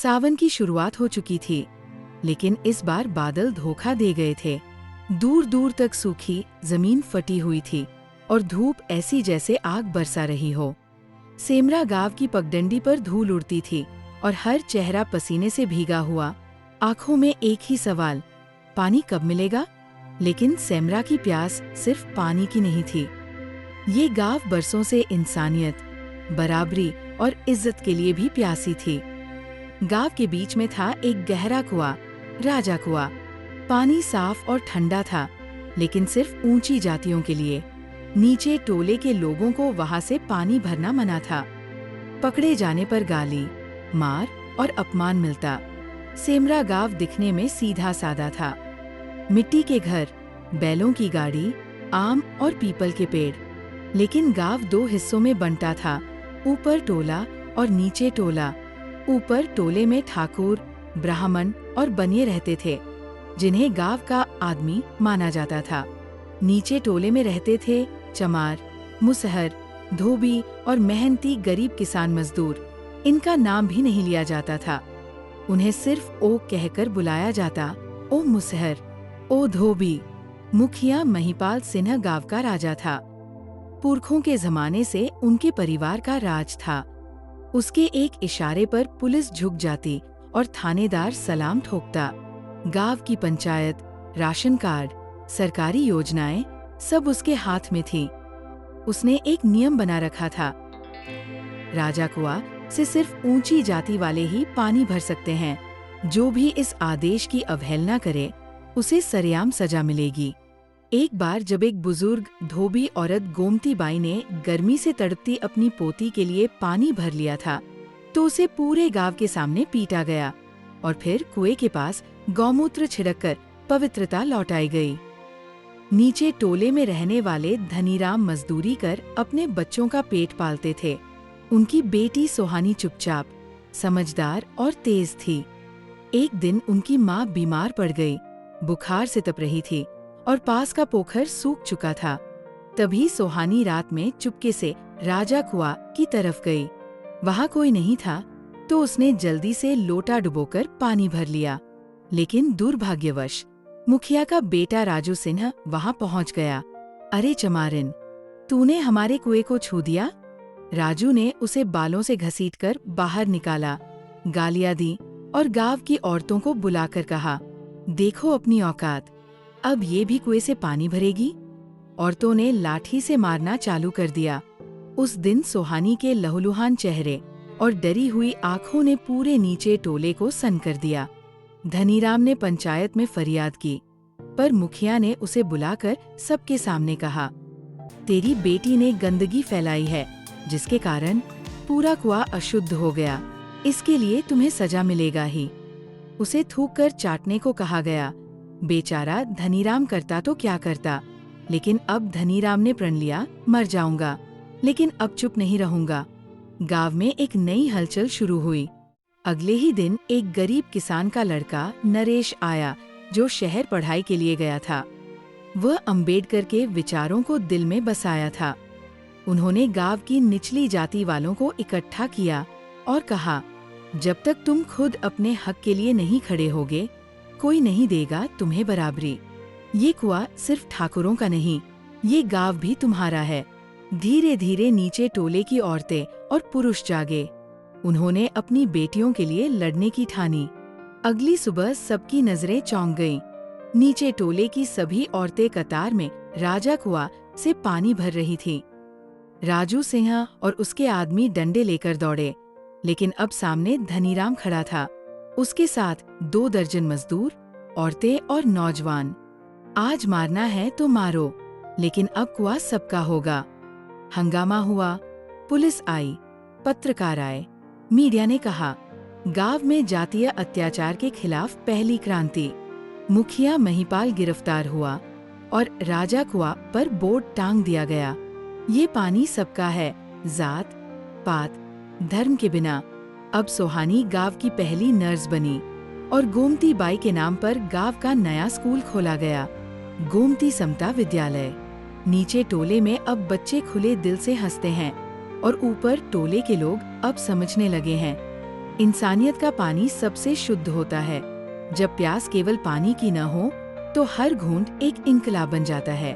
सावन की शुरुआत हो चुकी थी, लेकिन इस बार बादल धोखा दे गए थे। दूर दूर तक सूखी जमीन फटी हुई थी और धूप ऐसी जैसे आग बरसा रही हो। सेमरा गांव की पगडंडी पर धूल उड़ती थी और हर चेहरा पसीने से भीगा हुआ। आंखों में एक ही सवाल, पानी कब मिलेगा? लेकिन सेमरा की प्यास सिर्फ पानी की नहीं थी। ये गांव बरसों से इंसानियत, बराबरी और इज्जत के लिए भी प्यासी थी। गांव के बीच में था एक गहरा कुआं, राजा कुआं। पानी साफ और ठंडा था, लेकिन सिर्फ ऊंची जातियों के लिए। नीचे टोले के लोगों को वहां से पानी भरना मना था। पकड़े जाने पर गाली, मार और अपमान मिलता। सेमरा गांव दिखने में सीधा सादा था। मिट्टी के घर, बैलों की गाड़ी, आम और पीपल के पेड़। लेकिन गांव दो हिस्सों में बंटा था, ऊपर टोला और नीचे टोला। ऊपर टोले में ठाकुर, ब्राह्मण और बनिए रहते थे, जिन्हें गांव का आदमी माना जाता था। नीचे टोले में रहते थे चमार, मुसहर, धोबी और मेहनती गरीब किसान मजदूर। इनका नाम भी नहीं लिया जाता था। उन्हें सिर्फ ओ कहकर बुलाया जाता, ओ मुसहर, ओ धोबी। मुखिया महिपाल सिन्हा गांव का राजा था। पुरखों के जमाने से उनके परिवार का राज था। उसके एक इशारे पर पुलिस झुक जाती और थानेदार सलाम ठोकता। गांव की पंचायत, राशन कार्ड, सरकारी योजनाएं सब उसके हाथ में थी। उसने एक नियम बना रखा था, राजा कुआं से सिर्फ ऊंची जाति वाले ही पानी भर सकते हैं। जो भी इस आदेश की अवहेलना करे, उसे सरेआम सजा मिलेगी। एक बार जब एक बुजुर्ग धोबी औरत गोमती बाई ने गर्मी से तड़पती अपनी पोती के लिए पानी भर लिया था, तो उसे पूरे गांव के सामने पीटा गया और फिर कुएं के पास गौमूत्र छिड़ककर पवित्रता लौटाई गई। नीचे टोले में रहने वाले धनीराम मजदूरी कर अपने बच्चों का पेट पालते थे। उनकी बेटी सोहानी चुपचाप, समझदार और तेज थी। एक दिन उनकी माँ बीमार पड़ गई, बुखार से तप रही थी और पास का पोखर सूख चुका था। तभी सोहानी रात में चुपके से राजा कुआं की तरफ गई। वहां कोई नहीं था, तो उसने जल्दी से लोटा डुबोकर पानी भर लिया। लेकिन दुर्भाग्यवश मुखिया का बेटा राजू सिन्हा वहां पहुंच गया। अरे चमारिन, तूने हमारे कुएं को छू दिया। राजू ने उसे बालों से घसीटकर बाहर निकाला, गालियां दी और गांव की औरतों को बुलाकर कहा, देखो अपनी औकात, अब ये भी कुएं से पानी भरेगी। औरतों ने लाठी से मारना चालू कर दिया। उस दिन सोहानी के लहूलुहान चेहरे और डरी हुई आंखों ने पूरे नीचे टोले को सन कर दिया। धनीराम ने पंचायत में फरियाद की, पर मुखिया ने उसे बुलाकर सबके सामने कहा, तेरी बेटी ने गंदगी फैलाई है, जिसके कारण पूरा कुआं अशुद्ध हो गया। इसके लिए तुम्हें सजा मिलेगा ही। उसे थूक कर चाटने को कहा गया। बेचारा धनीराम करता तो क्या करता, लेकिन अब धनीराम ने प्रण लिया, मर जाऊंगा, लेकिन अब चुप नहीं रहूंगा। गांव में एक नई हलचल शुरू हुई। अगले ही दिन एक गरीब किसान का लड़का नरेश आया, जो शहर पढ़ाई के लिए गया था। वह अंबेडकर के विचारों को दिल में बसाया था। उन्होंने गांव की निचली जाति वालों को इकट्ठा किया और कहा, जब तक तुम खुद अपने हक के लिए नहीं खड़े होगे, कोई नहीं देगा तुम्हें बराबरी। ये कुआं सिर्फ ठाकुरों का नहीं, ये गांव भी तुम्हारा है। धीरे धीरे नीचे टोले की औरतें और पुरुष जागे। उन्होंने अपनी बेटियों के लिए लड़ने की ठानी। अगली सुबह सबकी नजरें चौंक गईं। नीचे टोले की सभी औरतें कतार में राजा कुआं से पानी भर रही थीं। राजू सिन्हा और उसके आदमी डंडे लेकर दौड़े, लेकिन अब सामने धनीराम खड़ा था। उसके साथ 2 दर्जन मजदूर, औरतें और नौजवान। आज मारना है तो मारो, लेकिन अब कुआं सबका होगा। हंगामा हुआ, पुलिस आई, पत्रकार आए, मीडिया ने कहा, गांव में जातीय अत्याचार के खिलाफ पहली क्रांति। मुखिया महिपाल गिरफ्तार हुआ और राजा कुआं पर बोर्ड टांग दिया गया, ये पानी सबका है, जात, पात, धर्म के बिना। अब सोहानी गांव की पहली नर्स बनी और गोमती बाई के नाम पर गांव का नया स्कूल खोला गया, गोमती समता विद्यालय। नीचे टोले में अब बच्चे खुले दिल से हंसते हैं और ऊपर टोले के लोग अब समझने लगे हैं, इंसानियत का पानी सबसे शुद्ध होता है। जब प्यास केवल पानी की न हो तो हर घूंट एक इनकलाब बन जाता है।